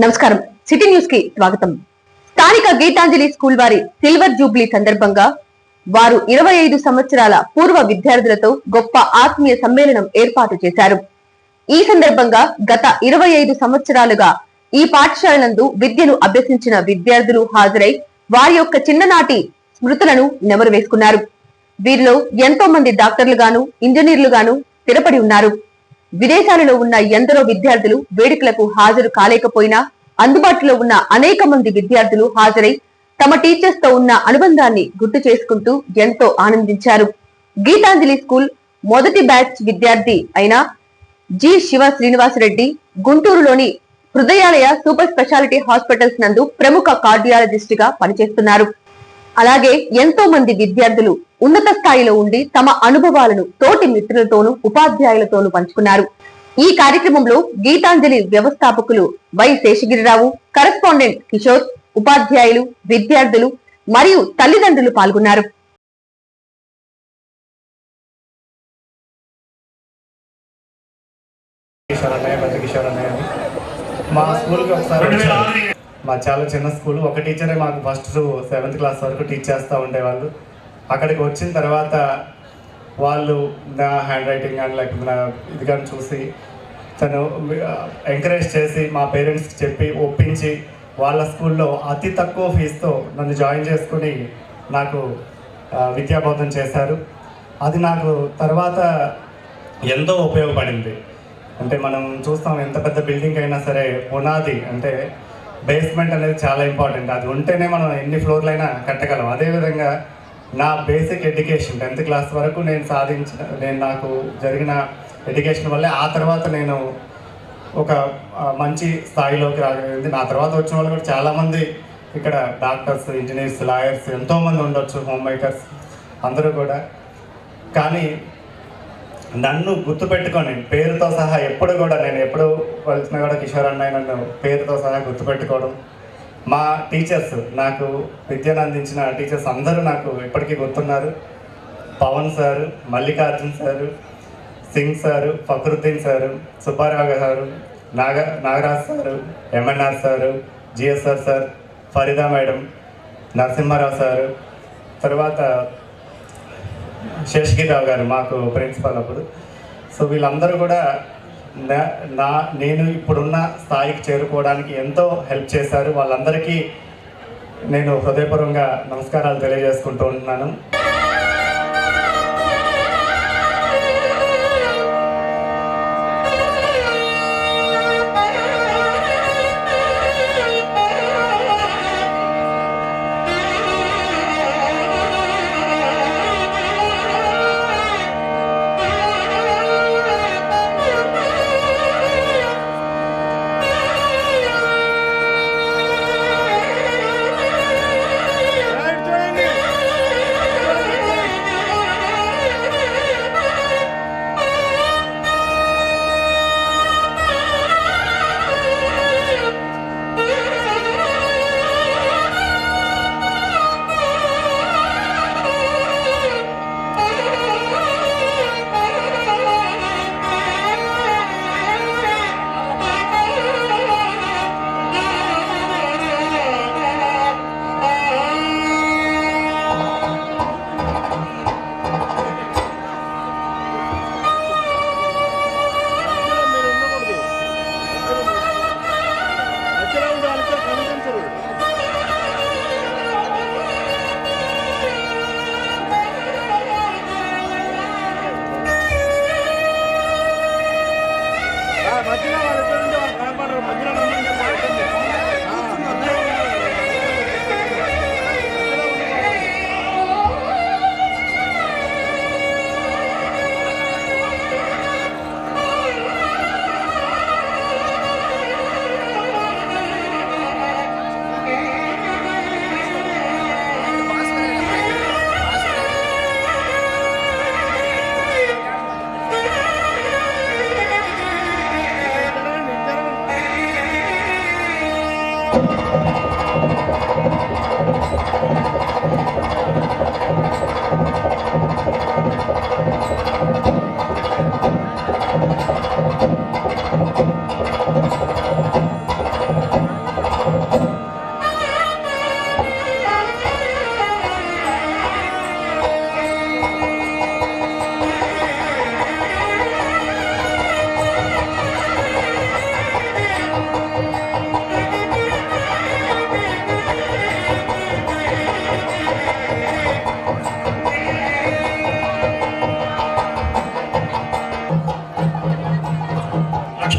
నమస్కారం. City news కి స్వాగతం. స్థానిక గీతాంజలి స్కూల్ వారి సిల్వర్ జూబ్లీ సందర్భంగా వారు 25 సంవత్సరాల పూర్వ విద్యార్థులతో గొప్ప ఆత్మీయ సమ్మేళనం ఏర్పాటు చేశారు. ఈ సందర్భంగా గత 25 సంవత్సరాలుగా ఈ పాఠశాల నందు విద్యను అభ్యసించిన విద్యార్థులు హాజరై వారి యొక్క చిన్ననాటి స్మృతులను నెమరు వేసుకున్నారు. వీరిలో ఎంతో మంది డాక్టర్లు గాను, ఇంజనీర్లు గాను స్థిరపడి ఉన్నారు. విదేశాలలో ఉన్న ఎందరో విద్యార్థులు వేడుకలకు హాజరు కాలేకపోయినా అందుబాటులో ఉన్న అనేక మంది విద్యార్థులు హాజరై తమ టీచర్స్ తో ఉన్న అనుబంధాన్ని గుర్తు చేసుకుంటూ ఎంతో ఆనందించారు. గీతాంజలి స్కూల్ మొదటి బ్యాచ్ విద్యార్థి అయిన జి శివ శ్రీనివాసరెడ్డి గుంటూరులోని హృదయాలయ సూపర్ స్పెషాలిటీ హాస్పిటల్స్ నందు ప్రముఖ కార్డియాలజిస్ట్ గా పనిచేస్తున్నారు. అలాగే ఎంతో మంది విద్యార్థులు ఉన్నత స్థాయిలో ఉండి తమ అనుభవాలను తోటి మిత్రులతోనూ ఉపాధ్యాయులతోనూ పంచుకున్నారు. ఈ కార్యక్రమంలో గీతాంజలి వ్యవస్థాపకులు వై శేషగిరిరావు, కరెస్పాండెంట్ కిషోర్, ఉపాధ్యాయులు, విద్యార్థులు మరియు తల్లిదండ్రులు పాల్గొన్నారు. మా స్కూల్కి ఒకసారి మా చాలా చిన్న స్కూల్, ఒక టీచరే మాకు ఫస్ట్ 7th క్లాస్ వరకు టీచ్ చేస్తూ ఉండేవాళ్ళు. అక్కడికి వచ్చిన తర్వాత వాళ్ళు నా హ్యాండ్ రైటింగ్ కానీ లేకపోతే నా ఇది కానీ చూసి తను ఎంకరేజ్ చేసి మా పేరెంట్స్కి చెప్పి ఒప్పించి వాళ్ళ స్కూల్లో అతి తక్కువ ఫీజుతో నన్ను జాయిన్ చేసుకుని నాకు విద్యాబోధన చేశారు. అది నాకు తర్వాత ఎంతో ఉపయోగపడింది. అంటే మనం చూస్తాం ఎంత పెద్ద బిల్డింగ్ అయినా సరే పునాది అంటే బేస్మెంట్ అనేది చాలా ఇంపార్టెంట్. అది ఉంటేనే మనం ఎన్ని ఫ్లోర్లైనా కట్టగలం. అదేవిధంగా నా బేసిక్ ఎడ్యుకేషన్ 10th క్లాస్ వరకు నేను నాకు జరిగిన ఎడ్యుకేషన్ వల్లే ఆ తర్వాత నేను ఒక మంచి స్థాయిలోకి రాగలిగింది. నా తర్వాత వచ్చిన వాళ్ళు కూడా చాలామంది ఇక్కడ డాక్టర్స్, ఇంజనీర్స్, లాయర్స్ ఎంతోమంది ఉండొచ్చు, హోమ్ మేకర్స్ అందరూ కూడా. కానీ నన్ను గుర్తుపెట్టుకొని పేరుతో సహా ఎప్పుడు కూడా నేను ఎప్పుడు వచ్చినా కూడా కిషోర్ అన్నయ్య నన్ను పేరుతో సహా గుర్తుపెట్టుకోవడం. మా టీచర్స్, నాకు విద్యను అందించిన టీచర్స్ అందరూ నాకు ఇప్పటికీ గుర్తున్నారు. Pawan sir, Mallikarjun sir, Singh sir, Fakruddin sir, Subbarao sir, Nagaraj sir, MNR sir, GSR sir, Farida madam, Narasimharao sir, తర్వాత శేషగిరిరావు గారు మాకు ప్రిన్సిపల్ అప్పుడు. సో వీళ్ళందరూ కూడా నేను ఇప్పుడున్న స్థాయికి చేరుకోవడానికి ఎంతో హెల్ప్ చేశారు. వాళ్ళందరికీ నేను హృదయపూర్వకంగా నమస్కారాలు తెలియజేసుకుంటూ ఉంటున్నాను.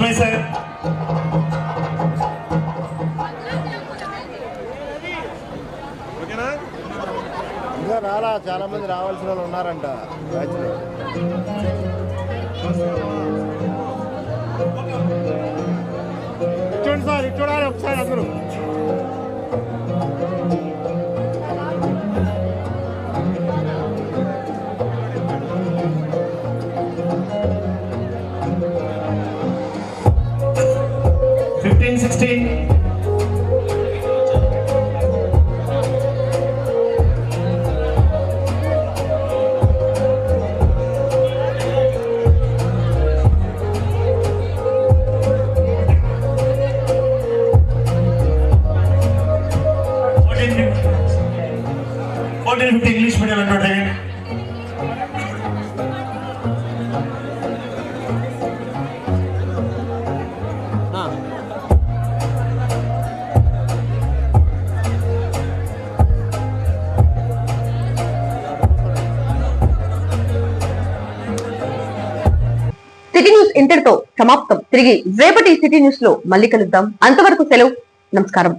లక్ష్మయ్య సార్. ఇంకా రాలా, చాలా మంది రావాల్సిన వాళ్ళు ఉన్నారంట బ్యాచ్ లో. చూడండి సార్, ఇటు చూడాలి ఒకసారి అందరూ. ఇంగ్లీష్ మీడియం అంటే సిటీ న్యూస్ ఇంతటితో సమాప్తం. తిరిగి రేపటి సిటీ న్యూస్ లో మళ్ళీ కలుద్దాం. అంతవరకు సెలవు. నమస్కారం.